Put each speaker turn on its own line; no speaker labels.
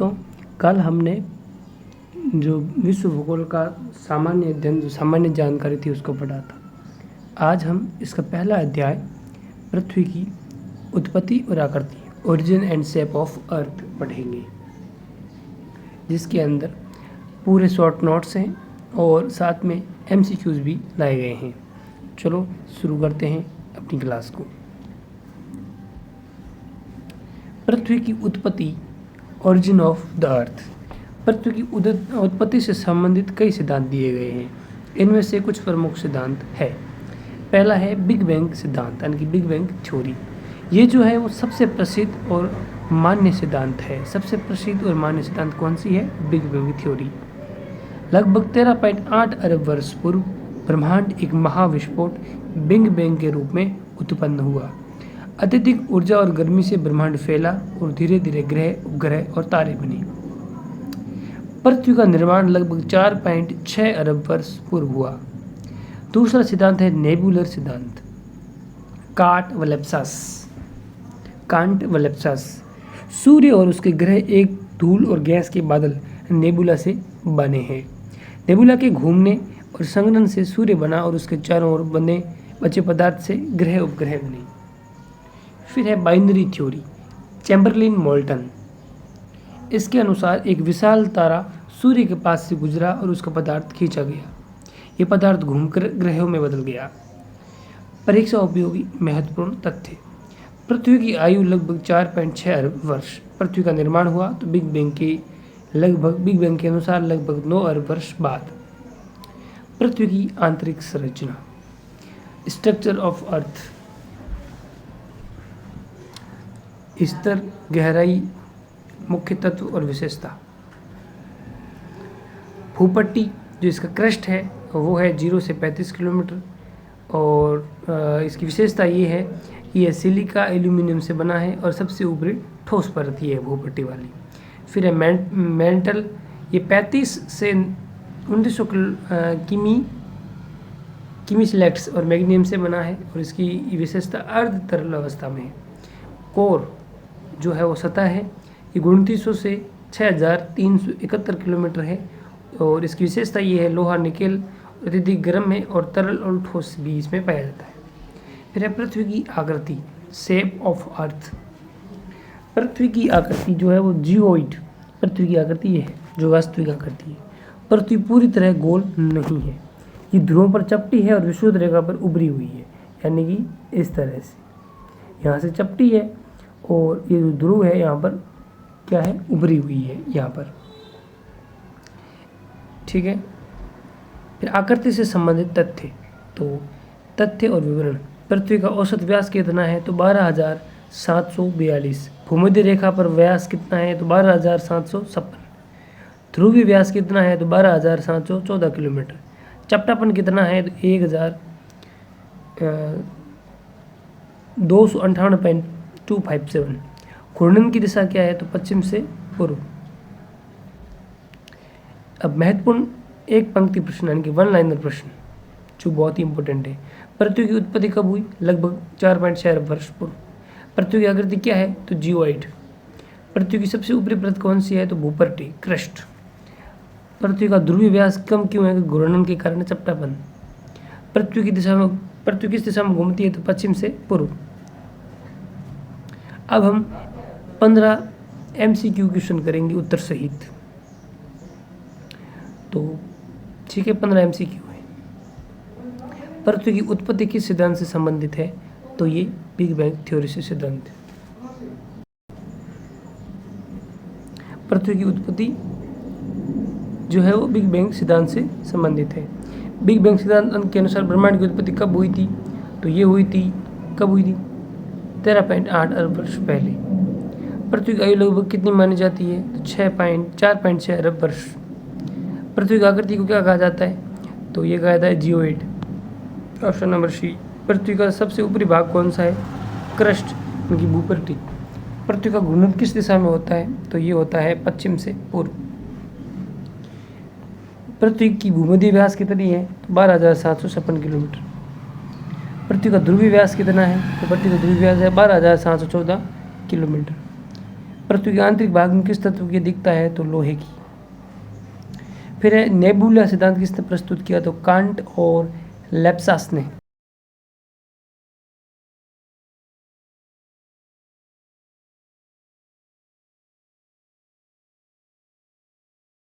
दोस्तों, कल हमने जो विश्व भूगोल का सामान्य अध्ययन जो सामान्य जानकारी थी उसको पढ़ा था। आज हम इसका पहला अध्याय पृथ्वी की उत्पत्ति और आकृति origin and shape of earth पढ़ेंगे, जिसके अंदर पूरे शॉर्ट नोट्स हैं और साथ में MCQs भी लाए गए हैं। चलो शुरू करते हैं अपनी क्लास को। पृथ्वी की उत्पत्ति ओरिजिन ऑफ द अर्थ। पृथ्वी की उत्पत्ति से संबंधित कई सिद्धांत दिए गए हैं। इनमें से कुछ प्रमुख सिद्धांत है। पहला है बिग बैंग सिद्धांत, यानी कि बिग बैंग थ्योरी। ये जो है वो सबसे प्रसिद्ध और मान्य सिद्धांत है। सबसे प्रसिद्ध और मान्य सिद्धांत कौन सी है? Big bang theory. लगभग 13.8 अरब वर्ष पूर्व ब्रह्मांड एक महाविस्फोट बिग बैंग के रूप में उत्पन्न हुआ। अत्यधिक ऊर्जा और गर्मी से ब्रह्मांड फैला और धीरे धीरे ग्रह, उपग्रह और तारे बने। पृथ्वी का निर्माण लगभग 4.6 अरब वर्ष पूर्व हुआ। दूसरा सिद्धांत है नेबुलर सिद्धांत, कांट व लेप्सास। सूर्य और उसके ग्रह एक धूल और गैस के बादल नेबुला से बने हैं। नेबुला के घूमने और संघनन से सूर्य बना और उसके चारों ओर बने बचे पदार्थ से ग्रह उपग्रह बने। फिर है बाइनरी थ्योरी, चैम्बरलिन मोल्टन। इसके अनुसार एक विशाल तारा सूर्य के पास से गुजरा और उसका पदार्थ खींचा गया। ये पदार्थ घूमकर ग्रहों में बदल गया। परीक्षा उपयोगी महत्वपूर्ण तथ्य। पृथ्वी की आयु लगभग 4.6 अरब वर्ष। पृथ्वी का निर्माण हुआ तो बिग बैंग के अनुसार लगभग 9 अरब वर्ष बाद। पृथ्वी की आंतरिक संरचना, स्ट्रक्चर ऑफ अर्थ। स्तर, गहराई, मुख्य तत्व और विशेषता। भूपट्टी जो इसका क्रस्ट है वो है 0 से 35 किलोमीटर और इसकी विशेषता ये है कि यह सिलिका एल्यूमिनियम से बना है और सबसे ऊपरी ठोस परत ही है भूपट्टी वाली। फिर है मेंटल, ये 35 से 1900 किमी सिलेक्ट्स और मैग्नीशियम से बना है और इसकी विशेषता अर्ध तरल अवस्था में है। कोर जो है वो सतह है, ये 2900 से 6371 किलोमीटर है और इसकी विशेषता ये है लोहा निकेल अत्यधिक गर्म है और तरल और ठोस भी इसमें पाया जाता है। फिर है पृथ्वी की आकृति, शेप ऑफ अर्थ। पृथ्वी की आकृति जो है वो जियोइड पृथ्वी की आकृति ये है जो वास्तविक आकृति है। पृथ्वी पूरी तरह गोल नहीं है, ये ध्रुवों पर चपटी है और विषुवत रेखा पर उभरी हुई है, यानी कि इस तरह से यहाँ से चपटी है और ये जो ध्रुव है यहाँ पर क्या है, उभरी हुई है यहाँ पर। ठीक है। फिर आकृति से संबंधित तथ्य, तो तथ्य और विवरण। पृथ्वी का औसत व्यास कितना है? तो 12,742। भूमध्य रेखा पर व्यास कितना है? तो 12,756। ध्रुवीय व्यास कितना है? तो 12,714 किलोमीटर। चपटापन कितना है? तो 1,258.257। घूर्णन की दिशा क्या है? तो पश्चिम से पूर्व। अब महत्वपूर्ण एक पंक्ति प्रश्न, यानी कि वन लाइनर प्रश्न, जो बहुत ही इंपॉर्टेंट है। पृथ्वी की उत्पत्ति कब हुई? लगभग 4.6 अरब वर्ष पूर्व। पृथ्वी की आकृति क्या है? तो जियोइड। पृथ्वी की सबसे ऊपरी परत कौन सी है? तो भूपट्टी, क्रस्ट। पृथ्वी का ध्रुवीय व्यास कम क्यों है? घूर्णन के कारण चपटापन। पृथ्वी किस दिशा में घूमती है? तो पश्चिम से पूर्व। अब हम 15 MCQ क्वेश्चन करेंगे उत्तर सहित। तो ठीक है, 15 MCQ है। पृथ्वी की उत्पत्ति किस सिद्धांत से संबंधित है? तो ये बिग बैंग थ्योरी से सिद्धांत है। पृथ्वी की उत्पत्ति जो है वो बिग बैंग सिद्धांत से संबंधित है। बिग बैंग सिद्धांत के अनुसार ब्रह्मांड की उत्पत्ति कब हुई थी? तो ये हुई थी, कब हुई थी? 13.8 अरब वर्ष पहले। पृथ्वी की आयु लगभग कितनी मानी जाती है? तो 4.6 अरब वर्ष। पृथ्वी की आकृति को क्या कहा जाता है? तो ये कहा जाता है जियोइड। Option number C. पृथ्वी का सबसे ऊपरी भाग कौन सा है? क्रस्ट, यानी कि भूपट्टी। पृथ्वी का घूर्णन किस दिशा में होता है? तो ये होता है पश्चिम से पूर्व। पृथ्वी की भूमध्य व्यास कितनी है? तो 12,756 किलोमीटर। पृथ्वी का ध्रुवीय व्यास कितना है? तो पृथ्वी का ध्रुवीय व्यास है 12,714 किलोमीटर। पृथ्वी के आंतरिक भाग में किस तत्व की दिखता है? तो लोहे की। फिर है नेबुला सिद्धांत किसने प्रस्तुत किया? तो कांट और लेप्सास ने।